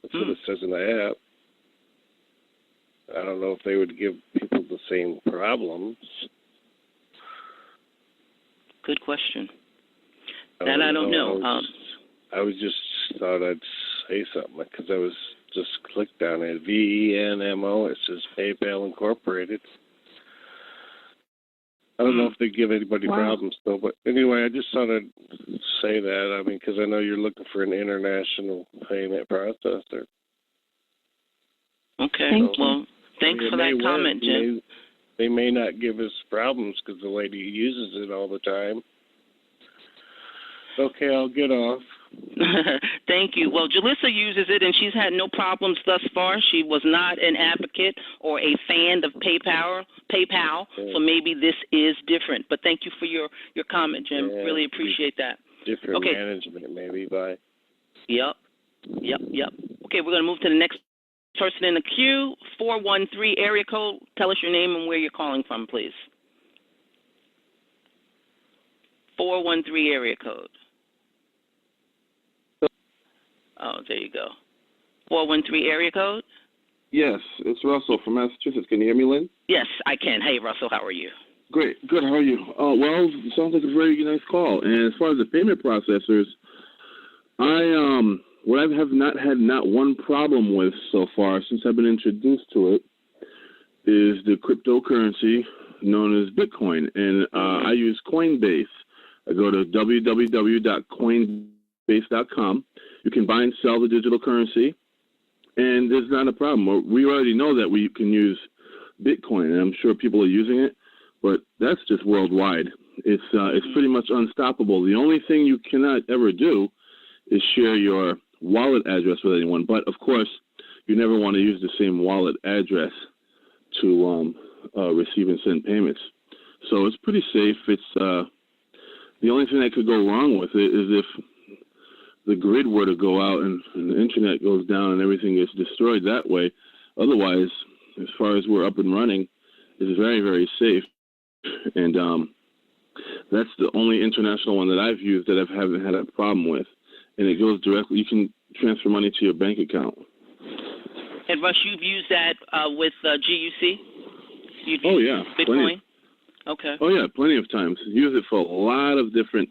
S5: that's what it says in the app. I don't know if they would give people the same problems.
S1: Good question. That I don't know.
S5: I was just thought I'd say something because I was just clicked on it. VENMO. It says PayPal Incorporated. I don't know if they give anybody problems though, but anyway, I just thought I'd say that. I mean, because I know you're looking for an international payment processor.
S1: Okay. Well, thanks for that comment, Jim.
S5: They may not give us problems because the lady uses it all the time. Okay, I'll get off.
S1: Thank you. Well, Jalissa uses it, and she's had no problems thus far. She was not an advocate or a fan of PayPal, so maybe this is different. But thank you for your comment, Jim.
S5: Yeah,
S1: really appreciate that.
S5: Different management, maybe. Bye.
S1: Yep. Okay, we're going to move to the next person in the queue, 413 area code. Tell us your name and where you're calling from, please. 413 area code. Oh, there you go. 413 area code?
S8: Yes, it's Russell from Massachusetts. Can you hear me, Lynn?
S1: Yes, I can. Hey, Russell, how are you?
S8: Great. Good. How are you? Well, it sounds like a very nice call. And as far as the payment processors, what I have not had one problem with so far since I've been introduced to it is the cryptocurrency known as Bitcoin. And I use Coinbase. I go to www.coinbase.com. You can buy and sell the digital currency, and there's not a problem. We already know that we can use Bitcoin, and I'm sure people are using it, but that's just worldwide.
S12: It's pretty much unstoppable. The only thing you cannot ever do is share your wallet address with anyone. But of course, you never want to use the same wallet address to receive and send payments. So it's pretty safe. It's the only thing that could go wrong with it is if the grid were to go out and the internet goes down and everything gets destroyed that way. Otherwise, as far as we're up and running, it's very, very safe. And that's the only international one that I've used that I haven't had a problem with. And it goes directly, you can transfer money to your bank account.
S1: And Russ, you've used that with GUC?
S12: Oh, yeah.
S1: Bitcoin? Okay.
S12: Oh, yeah, plenty of times. Use it for a lot of different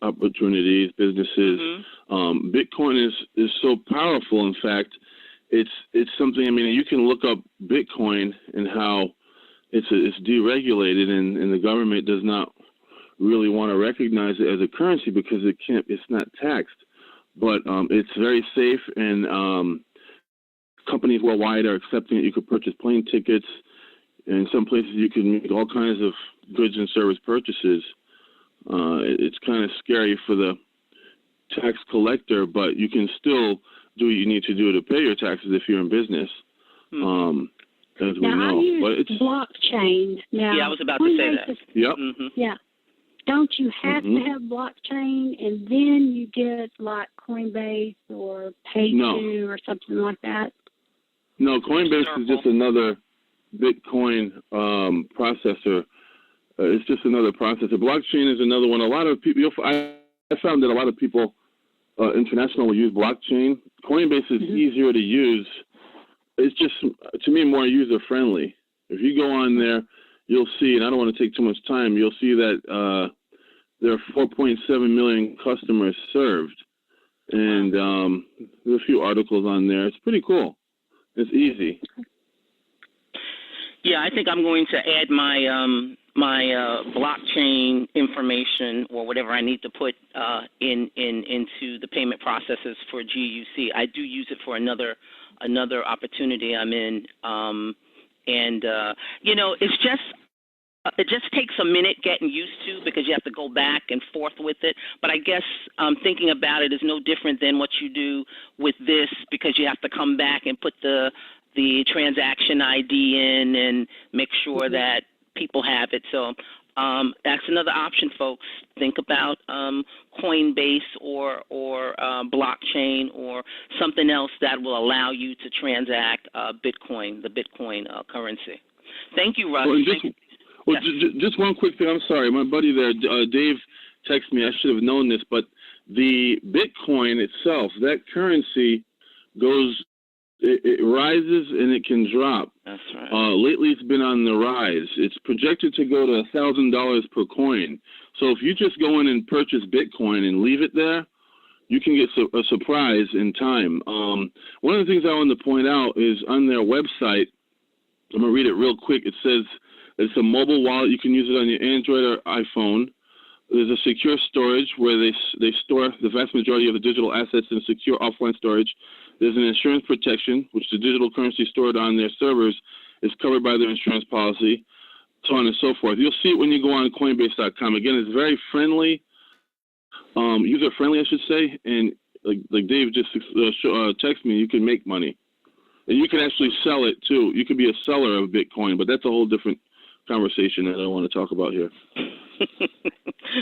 S12: opportunities, businesses.
S1: Mm-hmm.
S12: Bitcoin is so powerful. In fact, it's something, I mean, you can look up Bitcoin and how it's deregulated and the government does not really want to recognize it as a currency because it's not taxed. But it's very safe, and companies worldwide are accepting it. You could purchase plane tickets. In some places, you can make all kinds of goods and service purchases. It's kind of scary for the tax collector, but you can still do what you need to do to pay your taxes if you're in business. As we know.
S3: I use
S12: but it's
S3: blockchain. Now,
S1: yeah, I was about to say that.
S12: Yep.
S1: Mm-hmm.
S3: Yeah. Don't you have to have blockchain and then you get like Coinbase or Pay2 or something like that?
S12: No, Coinbase is just another Bitcoin processor. It's just another processor. Blockchain is another one. A lot of people, I found that a lot of people international will use blockchain. Coinbase is easier to use. It's just, to me, more user-friendly. If you go on there, you'll see, and I don't want to take too much time, you'll see that there are 4.7 million customers served. And there's a few articles on there. It's pretty cool. It's easy.
S1: Yeah, I think I'm going to add my my blockchain information or whatever I need to put into the payment processes for GUC. I do use it for another opportunity I'm in, and it just takes a minute getting used to because you have to go back and forth with it. But I guess thinking about it is no different than what you do with this because you have to come back and put the transaction ID in and make sure that people have it. So that's another option, folks. Think about Coinbase or blockchain or something else that will allow you to transact Bitcoin, the Bitcoin currency. Thank you, Russ.
S12: Well, just one quick thing. I'm sorry. My buddy there, Dave, texted me. I should have known this, but the Bitcoin itself, that currency goes, it rises and it can drop.
S1: That's right.
S12: Lately, it's been on the rise. It's projected to go to $1,000 per coin. So if you just go in and purchase Bitcoin and leave it there, you can get a surprise in time. One of the things I wanted to point out is on their website, I'm going to read it real quick. It says it's a mobile wallet. You can use it on your Android or iPhone. There's a secure storage where they store the vast majority of the digital assets in secure offline storage. There's an insurance protection, which the digital currency stored on their servers is covered by their insurance policy, so on and so forth. You'll see it when you go on Coinbase.com. Again, it's very friendly, user-friendly, I should say. And like Dave just texted me, you can make money. And you can actually sell it, too. You could be a seller of Bitcoin, but that's a whole different conversation that I want to talk about here.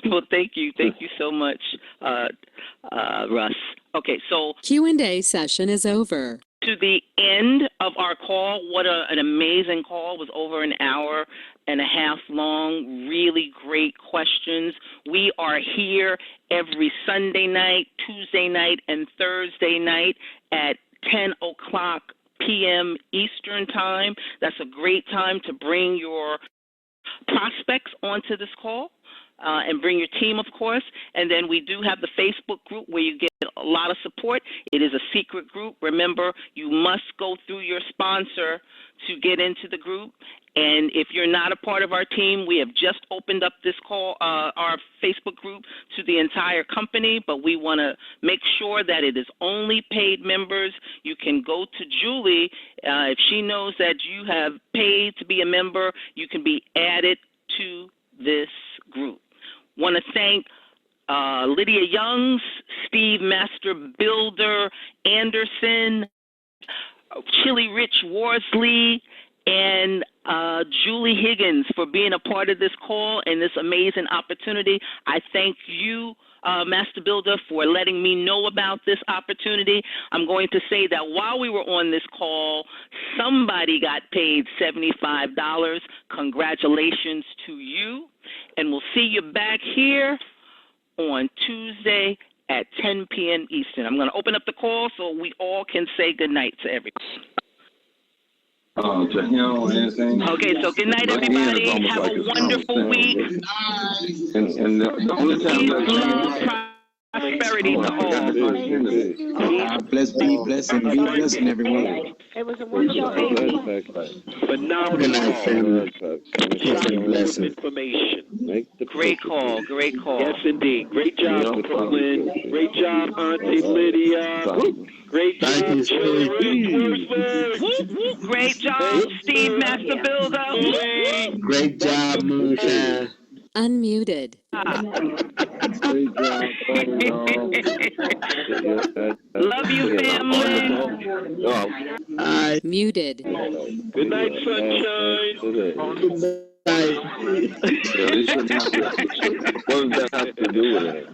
S1: Well, thank you so much, Russ. Okay, so
S2: Q&A session is over.
S1: To the end of our call. What an amazing call. It was over an hour and a half long. Really great questions. We are here every Sunday night, Tuesday night, and Thursday night at 10 o'clock p.m. Eastern Time. That's a great time to bring your prospects onto this call. And bring your team, of course. And then we do have the Facebook group where you get a lot of support. It is a secret group. Remember, you must go through your sponsor to get into the group. And if you're not a part of our team, we have just opened up this call, our Facebook group, to the entire company. But we want to make sure that it is only paid members. You can go to Julie. If she knows that you have paid to be a member, you can be added to this group. Want to thank Lydia Youngs, Steve Master Builder Anderson, Chili Rich Worsley, and Julie Higgins for being a part of this call and this amazing opportunity. I thank you, Master Builder, for letting me know about this opportunity. I'm going to say that while we were on this call, somebody got paid $75. Congratulations to you. And we'll see you back here on Tuesday at 10 p.m. Eastern. I'm going to open up the call so we all can say good night to everyone.
S13: To him or anything.
S1: Okay, so good night, everybody. Have a wonderful week.
S13: And the only time
S1: peace, love, prosperity to all.
S14: Bless, be blessed, and be blessing everyone.
S3: It was a wonderful evening.
S7: Phenomenal information.
S1: Great call, great call.
S7: Yes, indeed. Great job, Brooklyn. Great job, Auntie Lydia. Great job, Chili.
S1: Great job, Steve Master Builder.
S14: Great job, Moonshine.
S2: Unmuted.
S1: Love you, family.
S2: Muted.
S7: Good night, sunshine.
S13: What does that have to do with it?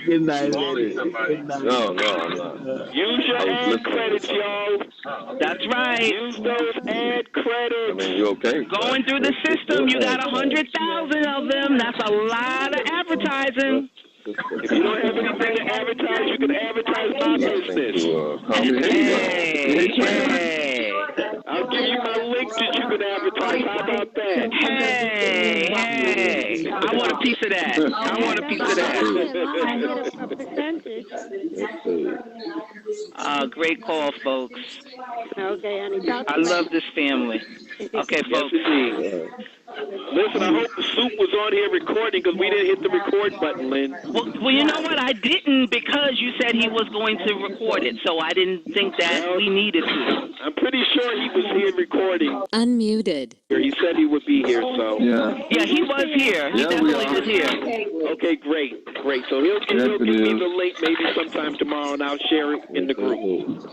S14: Good night, lady. Good night.
S13: No, I'm not.
S7: Use your ad credits, y'all.
S1: That's right.
S7: Use those ad credits.
S13: I mean, you okay?
S1: Going through the system, you got 100,000 of them. That's a lot of advertising.
S7: If you don't have anything to advertise, you can advertise my business.
S1: Hey.
S7: I'll give you my link that you can advertise. How about that?
S1: Hey. I want a piece of that. Great call, folks.
S3: Okay, honey.
S1: I love this family. Okay, folks.
S7: Yes, indeed. Listen, I hope the soup was on here recording because we didn't hit the record button, Lynn.
S1: Well, you know what? I didn't because you said he was going to record it, so I didn't think that we needed to.
S7: I'm pretty sure he was here recording.
S2: Unmuted.
S7: He said he would be here, so.
S1: Yeah, he was here. He definitely was here.
S7: Okay, great. So he'll give me the link maybe sometime tomorrow, and I'll share it in the group.